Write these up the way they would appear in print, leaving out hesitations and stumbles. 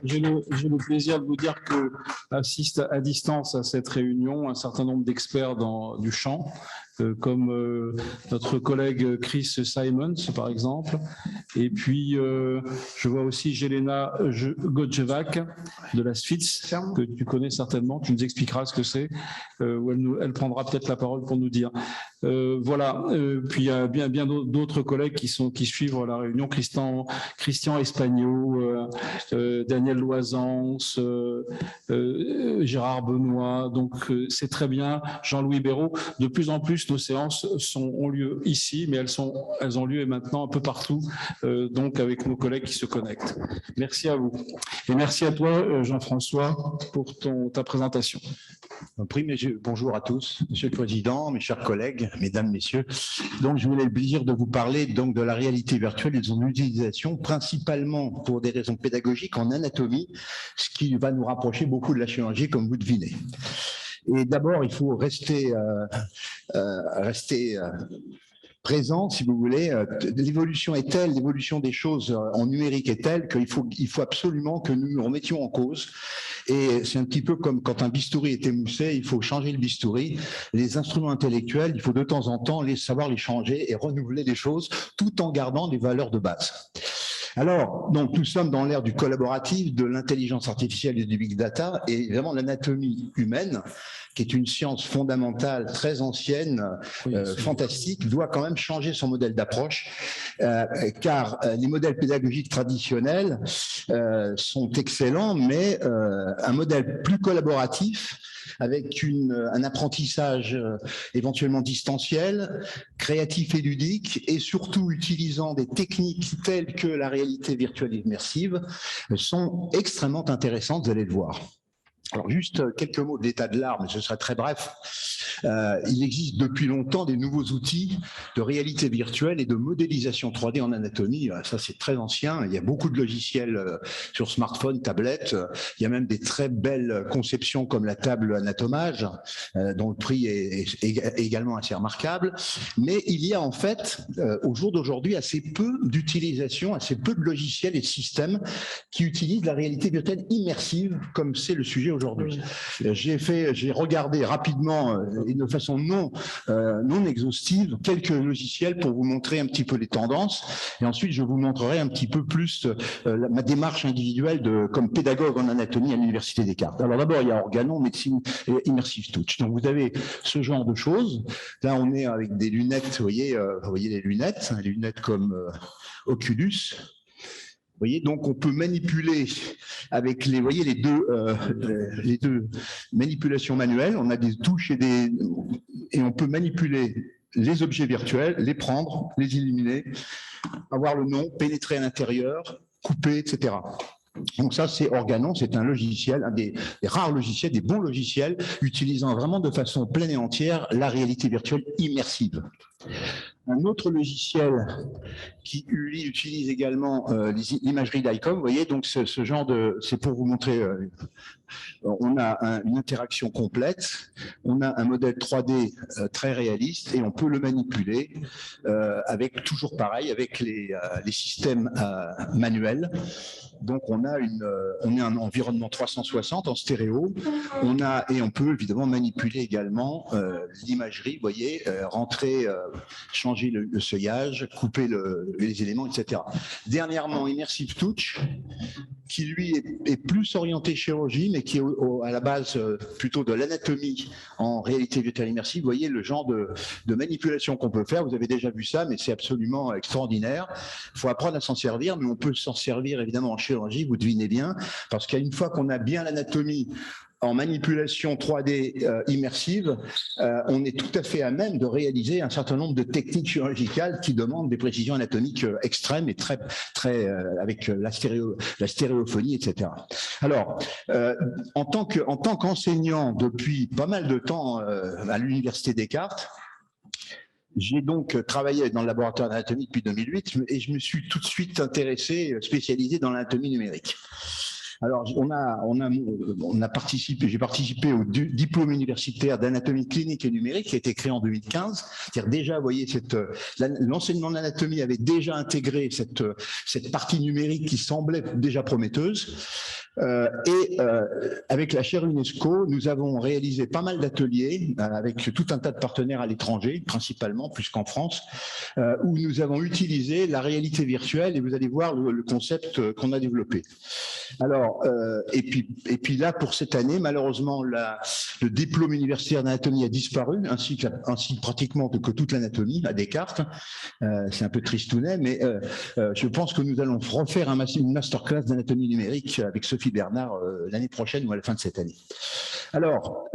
J'ai le plaisir de vous dire que assiste à distance à cette réunion un certain nombre d'experts du champ, comme notre collègue Chris Simons, par exemple. Et puis, je vois aussi Jelena Godjevac de la SFITS, que tu connais certainement. Tu nous expliqueras ce que c'est, où elle prendra peut-être la parole pour nous dire. Voilà. Puis il y a bien d'autres collègues qui suivent la réunion. Christian Espagno, Daniel Loisance, Gérard Benoît. Donc c'est très bien. Jean-Louis Béraud. De plus en plus, nos séances ont lieu ici, mais elles ont lieu maintenant un peu partout, donc avec nos collègues qui se connectent. Merci à vous. Et merci à toi, Jean-François, pour ta présentation. Bonjour à tous, Monsieur le Président, mes chers collègues, Mesdames, Messieurs. Donc, je voulais le plaisir de vous parler donc de la réalité virtuelle et de son utilisation, principalement pour des raisons pédagogiques en anatomie, ce qui va nous rapprocher beaucoup de la chirurgie, comme vous devinez. Et d'abord, il faut rester présent, si vous voulez. L'évolution est telle, l'évolution des choses en numérique est telle qu'il faut absolument que nous nous remettions en cause. Et c'est un petit peu comme quand un bistouri est émoussé, il faut changer le bistouri. Les instruments intellectuels, il faut de temps en temps savoir les changer et renouveler les choses tout en gardant les valeurs de base. Alors, donc, nous sommes dans l'ère du collaboratif, de l'intelligence artificielle et du big data, et évidemment l'anatomie humaine, qui est une science fondamentale, très ancienne, fantastique, doit quand même changer son modèle d'approche, car les modèles pédagogiques traditionnels sont excellents, mais un modèle plus collaboratif, avec un apprentissage éventuellement distanciel, créatif et ludique, et surtout utilisant des techniques telles que la réalité virtuelle immersive, sont extrêmement intéressantes, vous allez le voir. Alors juste quelques mots de l'état de l'art, mais ce serait très bref. Il existe depuis longtemps des nouveaux outils de réalité virtuelle et de modélisation 3D en anatomie. Ça, c'est très ancien. Il y a beaucoup de logiciels sur smartphone, tablette. Il y a même des très belles conceptions comme la table anatomage, dont le prix est également assez remarquable. Mais il y a en fait, au jour d'aujourd'hui, assez peu d'utilisation, assez peu de logiciels et de systèmes qui utilisent la réalité virtuelle immersive, comme c'est le sujet aujourd'hui. J'ai regardé rapidement et de façon non exhaustive quelques logiciels pour vous montrer un petit peu les tendances, et ensuite je vous montrerai un petit peu plus ma démarche individuelle comme pédagogue en anatomie à l'Université Descartes. Alors d'abord, il y a Organon, médecine et Immersive Touch. Donc vous avez ce genre de choses. Là, on est avec des lunettes, vous voyez les lunettes comme Oculus. Vous voyez, donc on peut manipuler avec les deux manipulations manuelles. On a des touches et on peut manipuler les objets virtuels, les prendre, les éliminer, avoir le nom, pénétrer à l'intérieur, couper, etc. Donc ça, c'est Organon, c'est un logiciel, un des rares logiciels, des bons logiciels, utilisant vraiment de façon pleine et entière la réalité virtuelle immersive. Un autre logiciel qui utilise également l'imagerie d'ICOM, vous voyez, donc ce genre c'est pour vous montrer, on a une interaction complète, on a un modèle 3D très réaliste et on peut le manipuler avec toujours pareil, avec les systèmes manuels. Donc on a un environnement 360 en stéréo, et on peut évidemment manipuler également l'imagerie, vous voyez, rentrer, changer le seuillage, couper les éléments, etc. Dernièrement, Immersive Touch, qui lui est plus orienté chirurgie, mais qui est à la base plutôt de l'anatomie en réalité virtuelle immersive. Vous voyez le genre de manipulation qu'on peut faire. Vous avez déjà vu ça, mais c'est absolument extraordinaire. Il faut apprendre à s'en servir, mais on peut s'en servir évidemment en chirurgie, vous devinez bien, parce qu'une fois qu'on a bien l'anatomie en manipulation 3D immersive, on est tout à fait à même de réaliser un certain nombre de techniques chirurgicales qui demandent des précisions anatomiques extrêmes et très avec la stéréophonie, etc. Alors, en tant qu'enseignant depuis pas mal de temps à l'Université Descartes, j'ai donc travaillé dans le laboratoire d'anatomie depuis 2008 et je me suis tout de suite spécialisé dans l'anatomie numérique. Alors, alors on a participé, j'ai participé au diplôme universitaire d'anatomie clinique et numérique qui a été créé en 2015. C'est-à-dire déjà, vous voyez, l'enseignement de l'anatomie avait déjà intégré cette partie numérique qui semblait déjà prometteuse. Avec la chaire UNESCO, nous avons réalisé pas mal d'ateliers avec tout un tas de partenaires à l'étranger, principalement, plus qu'en France, où nous avons utilisé la réalité virtuelle et vous allez voir le concept qu'on a développé. Alors, et puis là, pour cette année, malheureusement, le diplôme universitaire d'anatomie a disparu, ainsi pratiquement que toute l'anatomie à Descartes. C'est un peu tristounet, mais je pense que nous allons refaire une masterclass d'anatomie numérique avec Sophie Bernard l'année prochaine ou à la fin de cette année. Alors,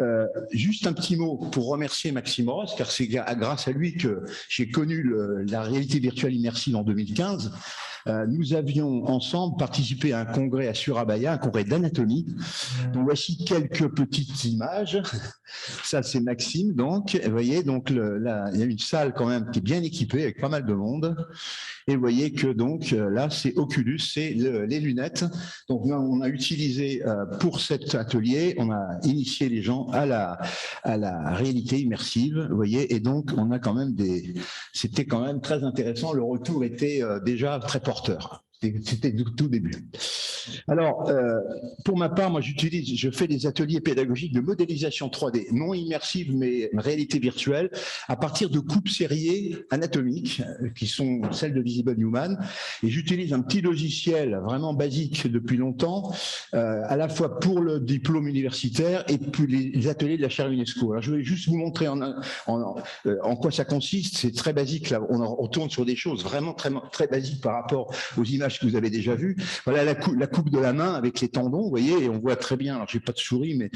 juste un petit mot pour remercier Maxime Ross, car c'est grâce à lui que j'ai connu la réalité virtuelle immersive en 2015. Nous avions ensemble participé à un congrès à Surabaya, un congrès d'anatomie. Donc voici quelques petites images. Ça c'est Maxime, donc vous voyez, donc là il y a une salle quand même qui est bien équipée avec pas mal de monde. Et vous voyez que donc là c'est Oculus, c'est les lunettes. Donc là, on a utilisé pour cet atelier, on a initié les gens à la réalité immersive, vous voyez, et donc on a quand même c'était quand même très intéressant. Le retour était déjà très porteur. C'était du tout début. Alors, pour ma part, moi, je fais des ateliers pédagogiques de modélisation 3D, non immersive, mais réalité virtuelle, à partir de coupes sériées anatomiques, qui sont celles de Visible Human. Et j'utilise un petit logiciel vraiment basique depuis longtemps, à la fois pour le diplôme universitaire et puis les ateliers de la chaire UNESCO. Alors, je vais juste vous montrer en quoi ça consiste. C'est très basique. Là, on tourne sur des choses vraiment très, très basiques par rapport aux images que vous avez déjà vues. Voilà la coupe de la main avec les tendons, vous voyez, et on voit très bien, alors j'ai pas de souris, mais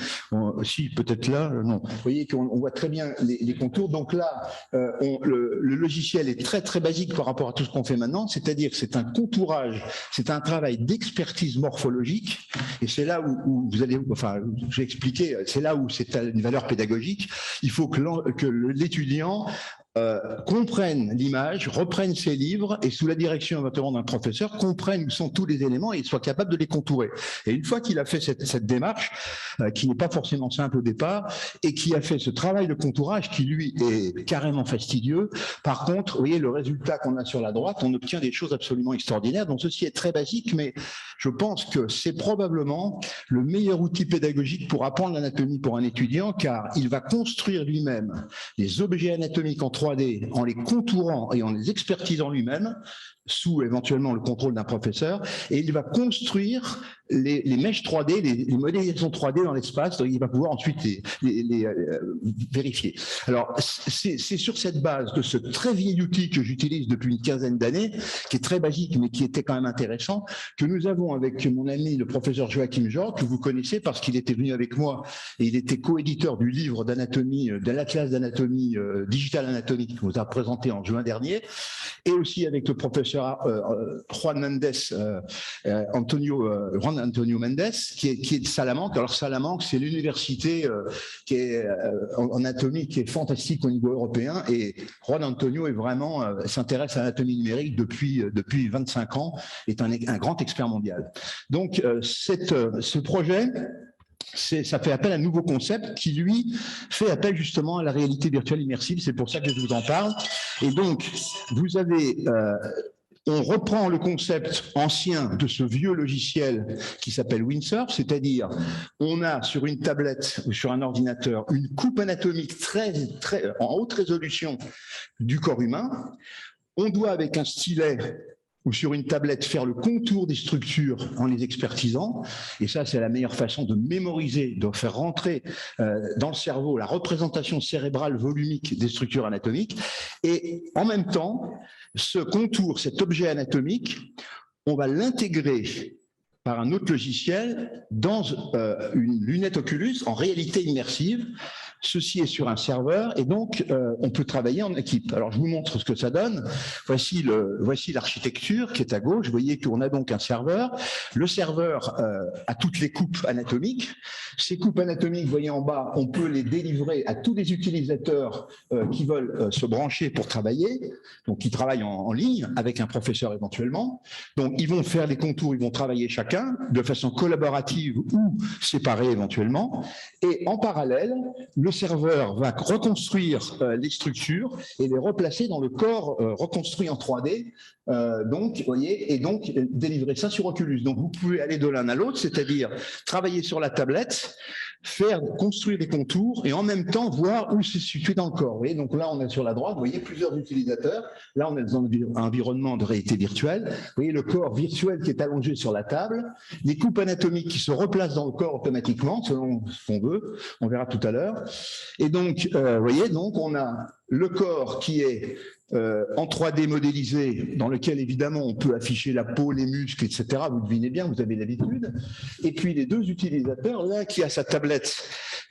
si, peut-être là, non. Vous voyez qu'on voit très bien les contours. Donc là, le logiciel est très, très basique par rapport à tout ce qu'on fait maintenant, c'est-à-dire que c'est un contourage, c'est un travail d'expertise morphologique, et c'est là où vous allez, enfin, je vais expliquer, c'est là où c'est une valeur pédagogique. Il faut que l'étudiant comprennent l'image, reprennent ses livres et sous la direction éventuellement d'un professeur, comprennent où sont tous les éléments et soit capable de les contourer. Et une fois qu'il a fait cette démarche, qui n'est pas forcément simple au départ, et qui a fait ce travail de contourage qui lui est carrément fastidieux, par contre, vous voyez le résultat qu'on a sur la droite, on obtient des choses absolument extraordinaires. Donc ceci est très basique, mais je pense que c'est probablement le meilleur outil pédagogique pour apprendre l'anatomie pour un étudiant, car il va construire lui-même les objets anatomiques en 3D en les contourant et en les expertisant lui-même, sous éventuellement le contrôle d'un professeur, et il va construire les mèches 3D, les modélisations 3D dans l'espace, donc il va pouvoir ensuite les vérifier. Alors, c'est sur cette base de ce très vieil outil que j'utilise depuis une quinzaine d'années, qui est très basique, mais qui était quand même intéressant, que nous avons avec mon ami, le professeur Joachim Jor, que vous connaissez parce qu'il était venu avec moi, et il était co-éditeur du livre d'anatomie, de l'Atlas d'anatomie, Digital Anatomy, qui vous a présenté en juin dernier, et aussi avec le professeur Juan Antonio Mendes, qui est de Salamanque. Alors Salamanque, c'est l'université qui est en anatomie qui est fantastique au niveau européen, et Juan Antonio est vraiment s'intéresse à l'anatomie numérique depuis 25 ans, est un grand expert mondial. Donc ce projet, ça fait appel à un nouveau concept qui, lui, fait appel justement à la réalité virtuelle immersive. C'est pour ça que je vous en parle. Et donc, vous avez... on reprend le concept ancien de ce vieux logiciel qui s'appelle Windsurf, c'est-à-dire on a sur une tablette ou sur un ordinateur une coupe anatomique très en haute résolution du corps humain. On doit avec un stylet ou sur une tablette faire le contour des structures en les expertisant, et ça c'est la meilleure façon de mémoriser, de faire rentrer dans le cerveau la représentation cérébrale volumique des structures anatomiques, et en même temps, ce contour, cet objet anatomique, on va l'intégrer par un autre logiciel dans une lunette Oculus en réalité immersive, Ceci est sur un serveur et donc on peut travailler en équipe. Alors je vous montre ce que ça donne. Voici l'architecture qui est à gauche. Vous voyez qu'on a donc un serveur. Le serveur a toutes les coupes anatomiques. Ces coupes anatomiques, vous voyez en bas, on peut les délivrer à tous les utilisateurs qui veulent se brancher pour travailler, donc qui travaillent en ligne avec un professeur éventuellement. Donc ils vont faire les contours, ils vont travailler chacun de façon collaborative ou séparée éventuellement. Et en parallèle, le serveur va reconstruire les structures et les replacer dans le corps reconstruit en 3D. Donc, vous voyez, et donc délivrer ça sur Oculus. Donc, vous pouvez aller de l'un à l'autre, c'est-à-dire travailler sur la tablette, construire des contours et en même temps voir où c'est situé dans le corps. Vous voyez, donc là, on est sur la droite, vous voyez plusieurs utilisateurs. Là, on est dans un environnement de réalité virtuelle. Vous voyez le corps virtuel qui est allongé sur la table, les coupes anatomiques qui se replacent dans le corps automatiquement, selon ce qu'on veut. On verra tout à l'heure. Et donc, vous voyez, donc on a le corps qui est en 3D modélisé, dans lequel évidemment on peut afficher la peau, les muscles, etc. Vous devinez bien, vous avez l'habitude. Et puis les deux utilisateurs, l'un qui a sa tablette,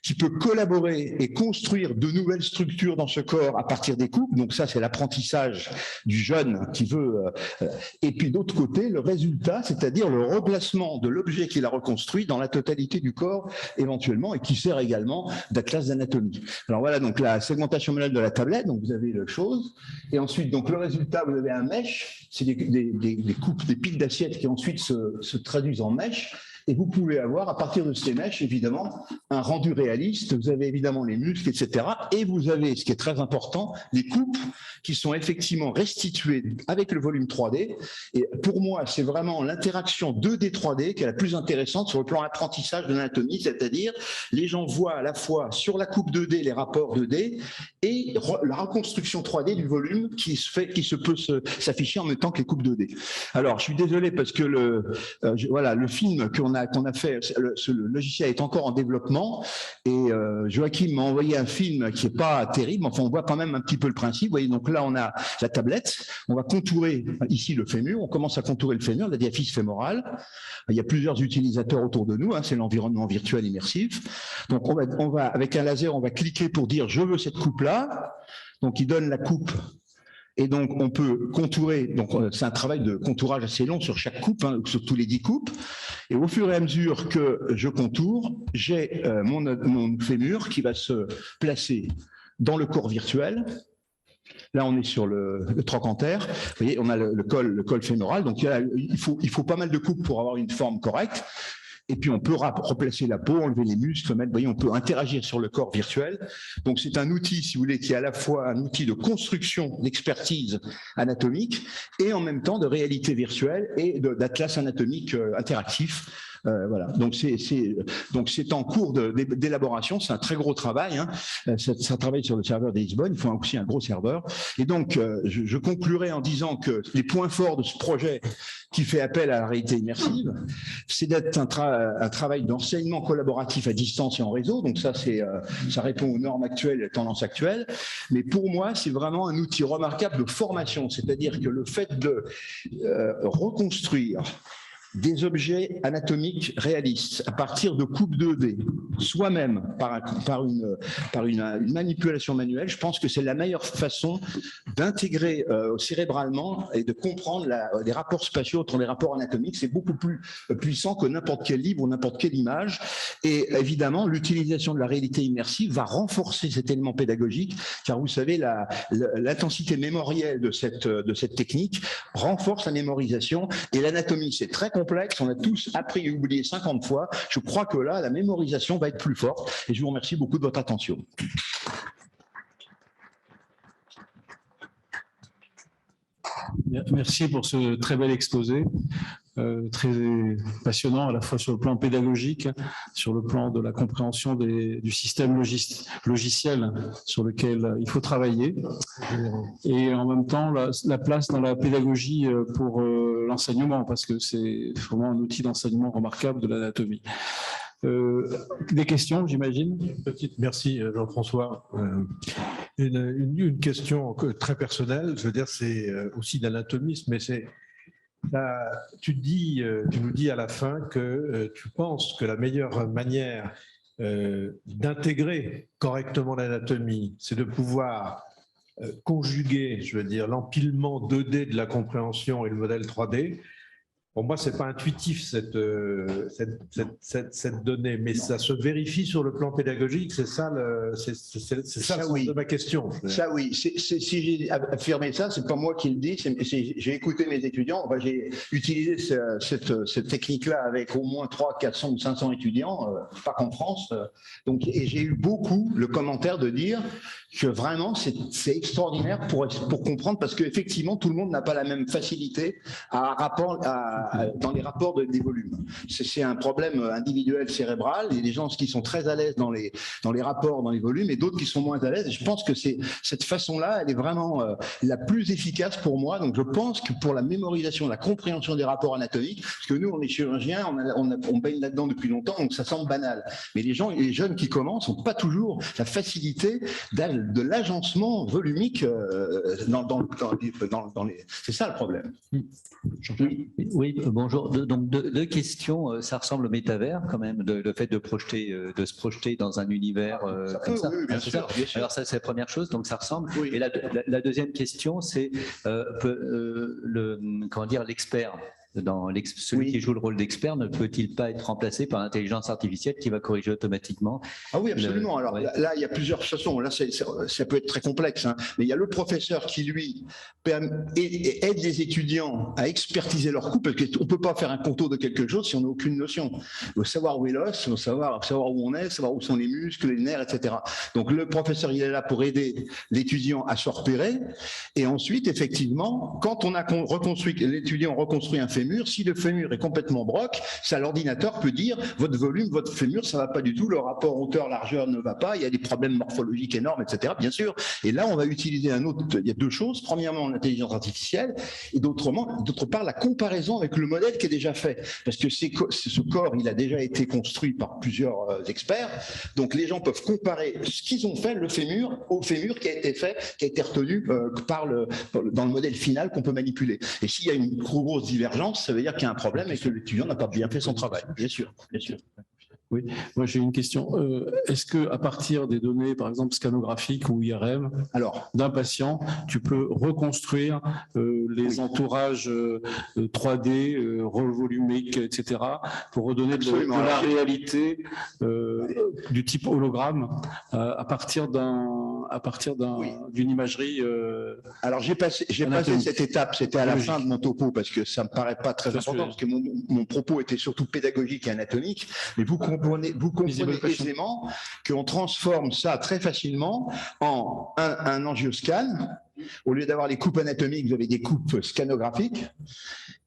qui peut collaborer et construire de nouvelles structures dans ce corps à partir des coupes. Donc ça, c'est l'apprentissage du jeune qui veut. Et puis d'autre côté, le résultat, c'est-à-dire le replacement de l'objet qu'il a reconstruit dans la totalité du corps éventuellement et qui sert également d'atlas d'anatomie. Alors voilà, donc la segmentation manuelle de la tablette. Donc vous avez la chose. Et ensuite, donc le résultat, vous avez un mesh, c'est des coupes, des piles d'assiettes qui ensuite se traduisent en mesh. Et vous pouvez avoir, à partir de ces mèches, évidemment, un rendu réaliste. Vous avez évidemment les muscles, etc. Et vous avez, ce qui est très important, les coupes qui sont effectivement restituées avec le volume 3D. Et pour moi, c'est vraiment l'interaction 2D, 3D qui est la plus intéressante sur le plan apprentissage de l'anatomie, c'est-à-dire les gens voient à la fois sur la coupe 2D les rapports 2D et la reconstruction 3D du volume qui peut s'afficher en même temps que les coupes 2D. Alors, je suis désolé parce que voilà, le film qu'on a fait, ce logiciel est encore en développement et Joachim m'a envoyé un film qui n'est pas terrible, enfin on voit quand même un petit peu le principe. Vous voyez, donc là on a la tablette, on va contourer ici le fémur, on commence à contourer le fémur, la diaphyse fémorale. Il y a plusieurs utilisateurs autour de nous, hein, c'est l'environnement virtuel immersif. Donc on va avec un laser, on va cliquer pour dire je veux cette coupe-là. Donc il donne la coupe. Et donc, on peut contourer, donc c'est un travail de contourage assez long sur chaque coupe, hein, sur tous les 10 coupes. Et au fur et à mesure que je contourne, j'ai mon fémur qui va se placer dans le corps virtuel. Là, on est sur le trochanter. Vous voyez, on a le col fémoral. Donc, il faut pas mal de coupes pour avoir une forme correcte. Et puis, on peut replacer la peau, enlever les muscles, mettre, vous voyez, on peut interagir sur le corps virtuel. Donc, c'est un outil, si vous voulez, qui est à la fois un outil de construction, d'expertise anatomique et en même temps de réalité virtuelle et d'atlas anatomique interactif. Voilà. Donc c'est en cours d'élaboration, c'est un très gros travail. Hein. Ça travaille sur le serveur de Lisbonne. Il faut aussi un gros serveur. Et donc je conclurai en disant que les points forts de ce projet qui fait appel à la réalité immersive, c'est d'être un travail d'enseignement collaboratif à distance et en réseau. Donc ça répond aux normes actuelles, aux tendances actuelles. Mais pour moi, c'est vraiment un outil remarquable de formation. C'est-à-dire que le fait de reconstruire des objets anatomiques réalistes à partir de coupes 2D, soi-même par une manipulation manuelle, je pense que c'est la meilleure façon d'intégrer cérébralement et de comprendre les rapports spatiaux entre les rapports anatomiques. C'est beaucoup plus puissant que n'importe quel livre ou n'importe quelle image. Et évidemment, l'utilisation de la réalité immersive va renforcer cet élément pédagogique, car vous savez, l'intensité mémorielle de cette technique renforce la mémorisation. Et l'anatomie, c'est très complexe, on a tous appris et oublié 50 fois. Je crois que là, la mémorisation va être plus forte. Et je vous remercie beaucoup de votre attention. Merci pour ce très bel exposé, très passionnant à la fois sur le plan pédagogique, sur le plan de la compréhension du système logiciel sur lequel il faut travailler, et en même temps la place dans la pédagogie pour l'enseignement, parce que c'est vraiment un outil d'enseignement remarquable de l'anatomie. Des questions, j'imagine? Merci Jean-François. Une question très personnelle, je veux dire, c'est aussi d'anatomisme, mais c'est tu nous dis à la fin que tu penses que la meilleure manière d'intégrer correctement l'anatomie, c'est de pouvoir conjuguer, je veux dire, l'empilement 2D de la compréhension et le modèle 3D. Pour moi, ce n'est pas intuitif cette donnée, mais ça se vérifie sur le plan pédagogique. C'est ça, c'est ça le sens de ma question. Ça, oui. Si j'ai affirmé ça, c'est pas moi qui le dis. J'ai écouté mes étudiants. Enfin, j'ai utilisé cette technique-là avec au moins 300, 400 ou 500 étudiants, pas qu'en France. Donc, et j'ai eu beaucoup le commentaire de dire que vraiment, c'est extraordinaire pour comprendre, parce qu'effectivement, tout le monde n'a pas la même facilité dans les rapports des volumes. C'est un problème individuel cérébral. Il y a des gens qui sont très à l'aise dans les rapports, dans les volumes, et d'autres qui sont moins à l'aise. Et je pense que cette façon-là, elle est vraiment la plus efficace pour moi. Donc je pense que pour la mémorisation, la compréhension des rapports anatomiques, parce que nous, on est chirurgiens, on baigne là-dedans depuis longtemps, donc ça semble banal. Mais les jeunes qui commencent n'ont pas toujours la facilité de l'agencement volumique c'est ça le problème. Oui, bonjour. Donc deux questions. Ça ressemble au métavers quand même, le fait de se projeter dans un univers comme ça. Oui, bien sûr. Alors ça, c'est la première chose. Donc ça ressemble. Oui. Et la deuxième question, c'est l'expert. Celui qui joue le rôle d'expert ne peut-il pas être remplacé par l'intelligence artificielle qui va corriger automatiquement? Ah oui, absolument. Alors là, il y a plusieurs façons. Là, ça peut être très complexe, hein. Mais il y a le professeur qui, lui, aide les étudiants à expertiser leur coup, parce qu'on ne peut pas faire un contour de quelque chose si on n'a aucune notion. Il faut savoir où est l'os, il faut savoir où on est, savoir où sont les muscles, les nerfs, etc. Donc le professeur, il est là pour aider l'étudiant à se repérer. Et ensuite, effectivement, quand l'étudiant reconstruit un fémur, si le fémur est complètement broc, ça, l'ordinateur peut dire votre volume, votre fémur, ça ne va pas du tout, le rapport hauteur-largeur ne va pas, il y a des problèmes morphologiques énormes, etc. Bien sûr. Et là, on va utiliser il y a deux choses. Premièrement, l'intelligence artificielle, et d'autre part, la comparaison avec le modèle qui est déjà fait. Parce que ce corps, il a déjà été construit par plusieurs experts. Donc, les gens peuvent comparer ce qu'ils ont fait, le fémur, au fémur qui a été fait, qui a été retenu dans le modèle final qu'on peut manipuler. Et s'il y a une trop grosse divergence, ça veut dire qu'il y a un problème et que l'étudiant n'a pas bien fait son travail. Bien sûr, bien sûr. Oui, moi j'ai une question. Est-ce qu'à partir des données, par exemple scanographiques ou IRM, d'un patient, tu peux reconstruire les entourages 3D, revolumiques, etc., pour redonner de la réalité du type hologramme à partir d'une imagerie Alors j'ai passé cette étape, c'était à la fin de mon topo, parce que ça ne me paraît pas très important, parce que mon propos était surtout pédagogique et anatomique, mais vous comprenez aisément qu'on transforme ça très facilement en un angioscan. Au lieu d'avoir les coupes anatomiques, vous avez des coupes scanographiques.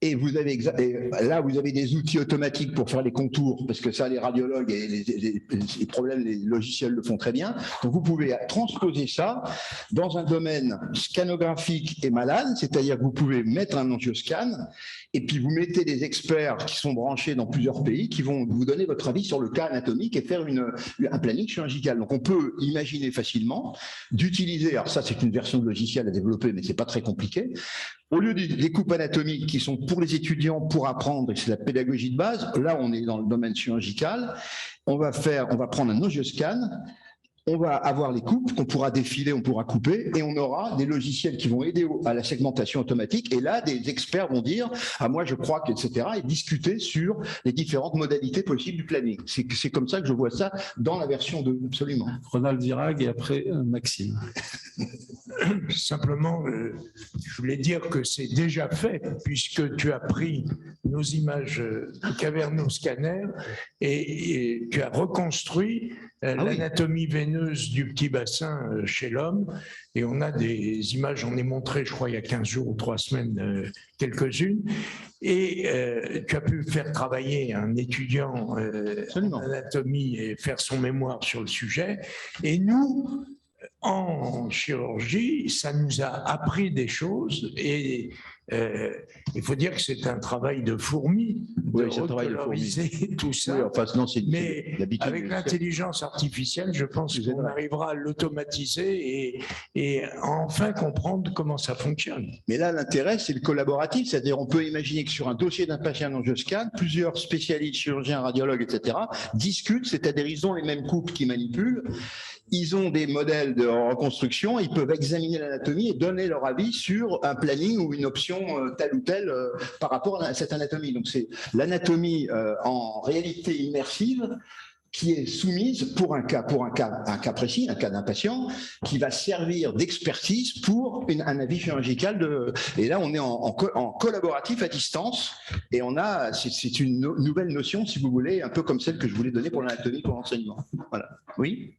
Et vous avez des outils automatiques pour faire les contours, parce que ça, les radiologues et les problèmes, les logiciels le font très bien. Donc, vous pouvez transposer ça dans un domaine scanographique et malade, c'est-à-dire que vous pouvez mettre un angioscan et puis vous mettez des experts qui sont branchés dans plusieurs pays qui vont vous donner votre avis sur le cas anatomique et faire un planning chirurgical. Donc, on peut imaginer facilement d'utiliser, alors ça, c'est une version de logiciel à développer, mais c'est pas très compliqué. Au lieu des coupes anatomiques qui sont pour les étudiants pour apprendre, et c'est la pédagogie de base, là on est dans le domaine chirurgical, on va prendre un angioscan, on va avoir les coupes qu'on pourra défiler, on pourra couper, et on aura des logiciels qui vont aider à la segmentation automatique, et là des experts vont dire « Ah moi je crois que… » etc. et discuter sur les différentes modalités possibles du planning. C'est comme ça que je vois ça dans la version 2, absolument. Ronald Virag et après Maxime. Simplement, je voulais dire que c'est déjà fait, puisque tu as pris nos images de cavernoscanner et tu as reconstruit l'anatomie veineuse du petit bassin chez l'homme. Et on a des images, on est montré, je crois, il y a 15 jours ou 3 semaines, quelques-unes. Et tu as pu faire travailler un étudiant en anatomie et faire son mémoire sur le sujet. Et nous, en chirurgie, ça nous a appris des choses et il faut dire que c'est un travail de fourmi, de Oui, c'est un travail de fourmi. recoloriser tout ça. Oui, enfin, non, c'est Mais l'habitude. avec l'intelligence artificielle, je pense Vous êtes qu'on vrai. arrivera à l'automatiser et enfin comprendre comment ça fonctionne. Mais là, l'intérêt, c'est le collaboratif, c'est-à-dire on peut imaginer que sur un dossier d'un patient dont je scanne, plusieurs spécialistes, chirurgiens, radiologues, etc., discutent, c'est-à-dire ils ont les mêmes coupes qui manipulent, ils ont des modèles de reconstruction, ils peuvent examiner l'anatomie et donner leur avis sur un planning ou une option telle ou telle par rapport à cette anatomie. Donc c'est l'anatomie en réalité immersive qui est soumise pour un cas précis, un cas d'un patient, qui va servir d'expertise pour un avis chirurgical. Et là, on est en collaboratif à distance, et c'est une nouvelle notion, si vous voulez, un peu comme celle que je voulais donner pour l'anatomie, pour l'enseignement. Voilà. Oui.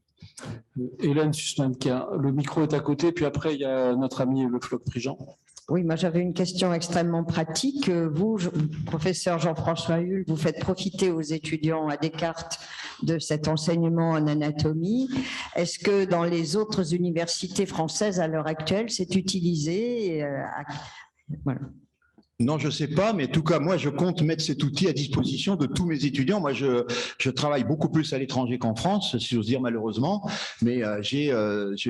Hélène Sussman-Ker, le micro est à côté, puis après, il y a notre ami Le Floch-Prigent. Oui, moi j'avais une question extrêmement pratique. Vous, professeur Jean-François Hull, vous faites profiter aux étudiants à Descartes de cet enseignement en anatomie. Est-ce que dans les autres universités françaises à l'heure actuelle, c'est utilisé voilà. Non, je ne sais pas, mais en tout cas, moi, je compte mettre cet outil à disposition de tous mes étudiants. Moi, je travaille beaucoup plus à l'étranger qu'en France, si j'ose dire, malheureusement, mais j'ai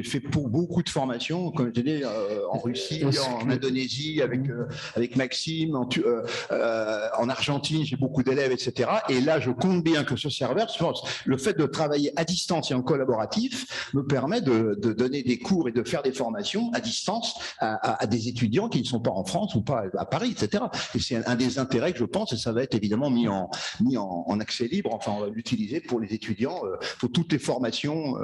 fait pour beaucoup de formations, comme je disais, en Russie, en Indonésie, avec Maxime, en Argentine, j'ai beaucoup d'élèves, etc. Et là, je compte bien que ce serveur, le fait de travailler à distance et en collaboratif me permet de donner des cours et de faire des formations à distance à des étudiants qui ne sont pas en France ou pas à Paris, etc. Et c'est un des intérêts que je pense, et ça va être évidemment mis en accès libre. Enfin, on va l'utiliser pour les étudiants, pour toutes les formations,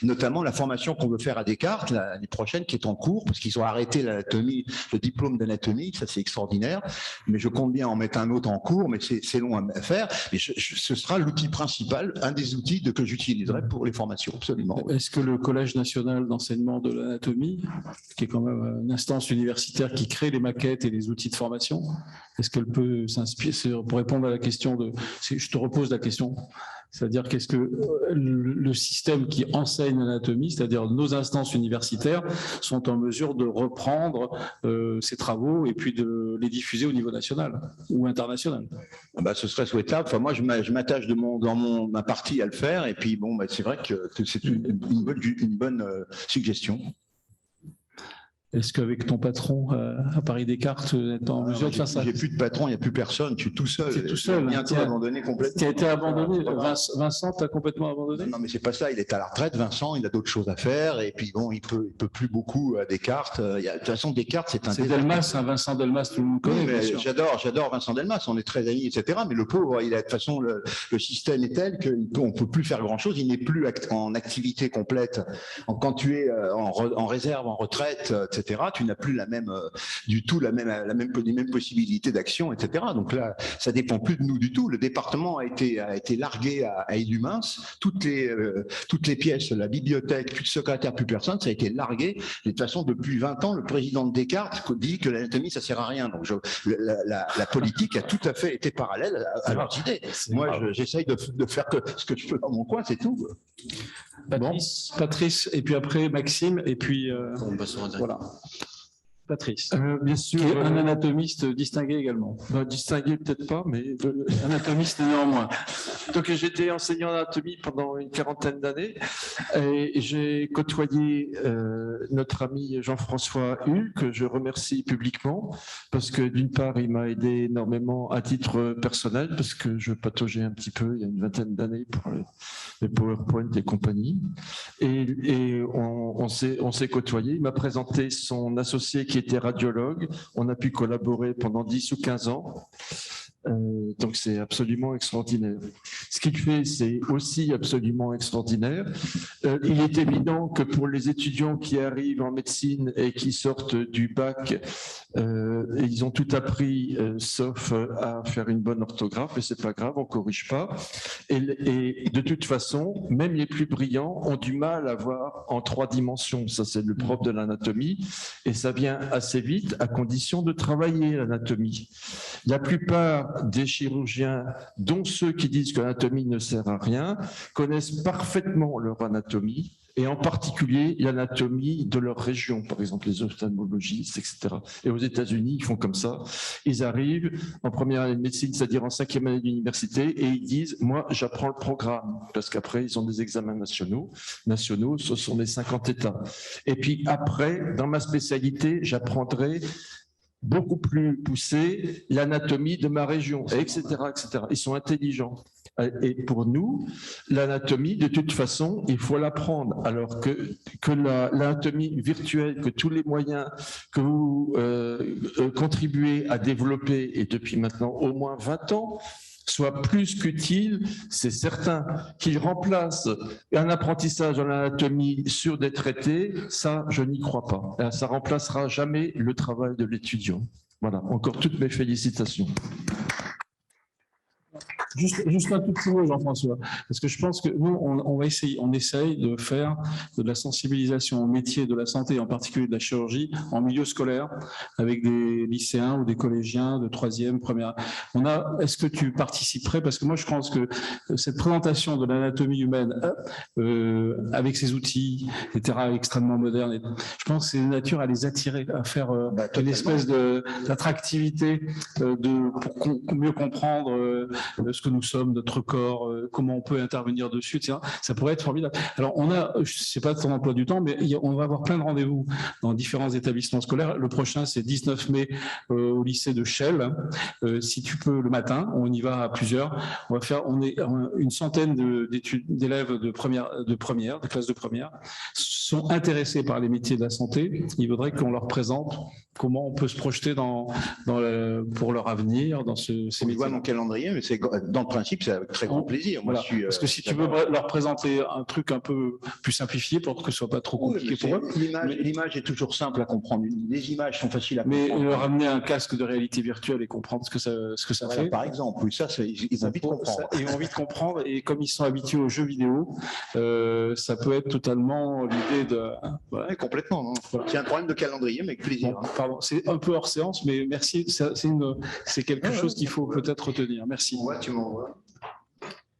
notamment la formation qu'on veut faire à Descartes l'année prochaine, qui est en cours, parce qu'ils ont arrêté l'anatomie, le diplôme d'anatomie, ça c'est extraordinaire. Mais je compte bien en mettre un autre en cours, mais c'est long à faire. Mais ce sera l'outil principal, un des outils que j'utiliserai pour les formations, absolument. Oui. Est-ce que le Collège national d'enseignement de l'anatomie, qui est quand même une instance universitaire qui crée les maquettes et les outils de formation, est-ce qu'elle peut s'inspirer, pour répondre à la question je te repose la question, c'est-à-dire qu'est-ce que le système qui enseigne l'anatomie, c'est-à-dire nos instances universitaires, sont en mesure de reprendre ces travaux et puis de les diffuser au niveau national ou international? Ce serait souhaitable. Enfin, moi, je m'attache dans ma partie à le faire, et puis bon, c'est vrai que c'est une bonne suggestion. Est-ce qu'avec ton patron à Paris Descartes, tu es en mesure de faire ça? J'ai plus de patron, il n'y a plus personne, je suis tout seul. C'est tout seul. Bientôt abandonné complètement. Tu as été abandonné. Vincent, tu as complètement abandonné? Non, mais c'est pas ça, il est à la retraite, Vincent, il a d'autres choses à faire, et puis bon, il peut plus beaucoup à Descartes. De toute façon, Descartes, c'est un... C'est Delmas, Vincent Delmas, tout le monde connaît. Oui, j'adore Vincent Delmas, on est très amis, etc. Mais le pauvre, de toute façon, le système est tel qu'on ne peut plus faire grand-chose, il n'est plus en activité complète. Quand tu es en réserve, en retraite, etc., tu n'as plus les mêmes possibilités d'action, etc. Donc là, ça dépend plus de nous du tout. Le département a été largué à Illumins. Toutes les pièces, la bibliothèque, plus de secrétaire, plus personne, ça a été largué. Et de toute façon, depuis 20 ans, le président de Descartes dit que l'anatomie, ça sert à rien. Donc la politique a tout à fait été parallèle à leurs idées. Moi, j'essaye de faire ce que je peux dans mon coin, c'est tout. Patrice, et puis après Maxime, et puis voilà. Patrice, bien sûr, qui est un anatomiste distingué également. Distingué peut-être pas, mais Anatomiste néanmoins. donc j'étais enseignant d'anatomie pendant une 40aine d'années et j'ai côtoyé notre ami Jean-François Hull, que je remercie publiquement parce que d'une part il m'a aidé énormément à titre personnel parce que je pataugeais un petit peu il y a une 20aine d'années pour les PowerPoint et compagnie, et on s'est côtoyé. Il m'a présenté son associé qui était radiologue. On a pu collaborer pendant 10 ou 15 ans. Donc c'est absolument extraordinaire. Ce qu'il fait, c'est aussi absolument extraordinaire. Il est évident que pour les étudiants qui arrivent en médecine et qui sortent du bac, ils ont tout appris, sauf à faire une bonne orthographe, et c'est pas grave, on corrige pas. Et de toute façon, même les plus brillants ont du mal à voir en 3 dimensions. Ça, c'est le propre de l'anatomie, et ça vient assez vite à condition de travailler l'anatomie. La plupart des chirurgiens, dont ceux qui disent que l'anatomie ne sert à rien, connaissent parfaitement leur anatomie et en particulier l'anatomie de leur région, par exemple les ophtalmologistes, etc. Et aux États-Unis, ils font comme ça. Ils arrivent en première année de médecine, c'est-à-dire en 5e année d'université, et ils disent, moi, j'apprends le programme, parce qu'après, ils ont des examens nationaux. Ce sont les 50 États. Et puis après, dans ma spécialité, j'apprendrai beaucoup plus poussé l'anatomie de ma région, etc., etc. Ils sont intelligents. Et pour nous, l'anatomie, de toute façon, il faut l'apprendre. Alors que l'anatomie virtuelle, que tous les moyens que vous contribuez à développer, et depuis maintenant au moins 20 ans, soit plus qu'utile, c'est certain. Qu'il remplace un apprentissage en anatomie sur des traités, ça, je n'y crois pas. Ça remplacera jamais le travail de l'étudiant. Voilà, encore toutes mes félicitations. Juste un tout petit mot, Jean-François, parce que je pense que nous, on essaye de faire de la sensibilisation au métier de la santé, en particulier de la chirurgie, en milieu scolaire, avec des lycéens ou des collégiens de 3e, première. Est-ce que tu participerais? Parce que moi, je pense que cette présentation de l'anatomie humaine, avec ses outils, etc., extrêmement modernes, je pense que c'est de nature à les attirer, à faire une espèce d'attractivité pour mieux comprendre ce que nous sommes, notre corps, comment on peut intervenir dessus, etc. Ça pourrait être formidable. Alors, je ne sais pas ton emploi du temps, mais on va avoir plein de rendez-vous dans différents établissements scolaires. Le prochain, c'est 19 mai au lycée de Chelles. Si tu peux, le matin, on y va à plusieurs. On est une centaine d'élèves de classe de première, sont intéressés par les métiers de la santé. Il faudrait qu'on leur présente comment on peut se projeter pour leur avenir dans ces métiers. On y voit mon calendrier, mais dans le principe, c'est avec très grand plaisir. Moi, voilà. Parce que si tu veux leur présenter un truc un peu plus simplifié pour que ce soit pas trop compliqué pour eux. L'image est toujours simple à comprendre. Les images sont faciles à comprendre. Mais leur amener un casque de réalité virtuelle et comprendre ce que ça fait. Par exemple, oui, ça, ils ont envie de comprendre. Ils ont envie de comprendre, et comme ils sont habitués aux jeux vidéo, ça peut être totalement l'idée de... Voilà. Ouais, complètement. Hein. Voilà. C'est un problème de calendrier, mais avec plaisir. Bon, pardon, c'est un peu hors séance, mais merci. C'est quelque chose qu'il faut peut-être retenir. Merci. Ouais, tu m'envoies.